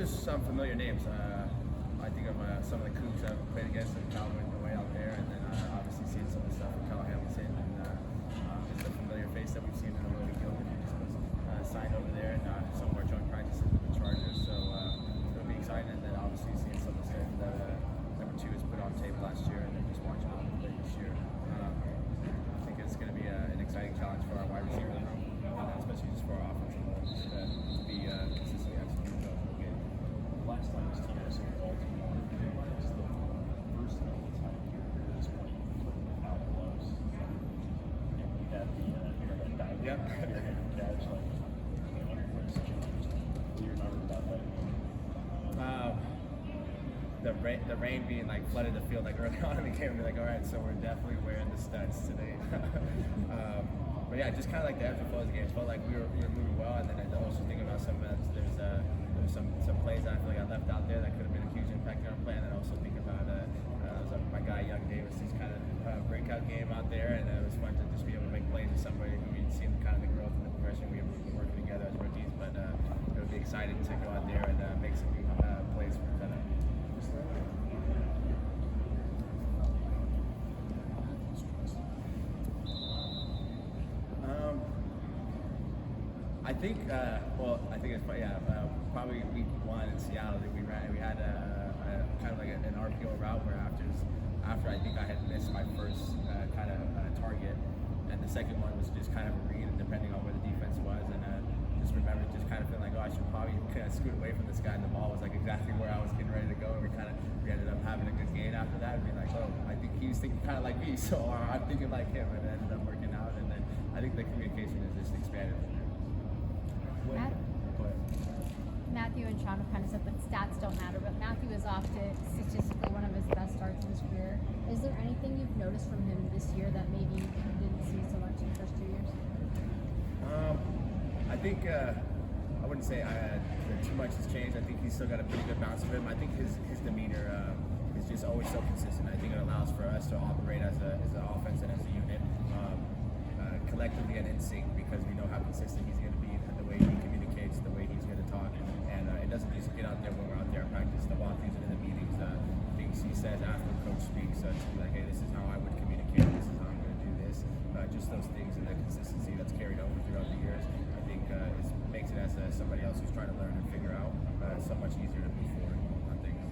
there's some familiar names. I think of some of the Cougs I've played against in Cowboys on the way out there, and then obviously seeing some of the stuff with Cal Hamilton, and it's a familiar face that we've seen in a Roby Gilman, who just was signed over there, and some of our joint practices with the Chargers. So it'll be exciting, and then obviously seeing some of the stuff that number 2 has put on tape last year, and then just watching him play this year. I think it's going to be an exciting challenge for our wide receiver room, especially just for our offensive line, to be consistently executing the whole game. Last time this team was in Baltimore, it was the first time at this point without gloves. And we had that dive catch, like, what's changed? Do you remember about that? The rain being like flooded the field like early on in the game, we're like, all right, so we're definitely wearing the studs today. But yeah, just kind of like the ebbs and flows of the game. It felt like we were moving well, and then I also think about some there's some plays that I feel like I left out there that could have been a huge impact on our plan. And I also think about my guy Young Davis, his kind of breakout game out there, and it was fun to just be able to make plays with somebody who we'd seen kind of the growth and the progression we were working together as rookies. But it would be exciting to go out there and make some plays for each other. I think it's probably week 1 in Seattle that we had a kind of like an RPO route where after I think I had missed my first target, and the second one was just kind of a read, and depending on where the defense was, and just remember just kind of feeling like, oh, I should probably kind of scoot away from this guy, and the ball was like exactly where I was getting ready to go, and we ended up having a good gain after that, and being like, oh, I think he was thinking kind of like me, so I'm thinking like him, and it ended up working out, and then I think the communication has just expanded from there. Matthew and Sean have kind of said that stats don't matter, but Matthew is off to statistically one of his best starts in his career. Is there anything you've noticed from him this year that maybe you didn't see so much in the first 2 years? I think I wouldn't say that too much has changed. I think he's still got a pretty good bounce of him. I think his demeanor is just always so consistent. I think it allows for us to operate as an offense and as a unit collectively and in sync, because we know how consistent he's going to be, the way he communicates, the way he's going to talk, and it doesn't just get out there when we're out there in practice. The ball things in the meetings, things he says after the coach speaks, to be like, hey, this is how I would communicate, this is how I'm going to do this. Just those things and the consistency that's carried over throughout the years, I think makes it as somebody else who's trying to learn and figure out so much easier to move forward on things.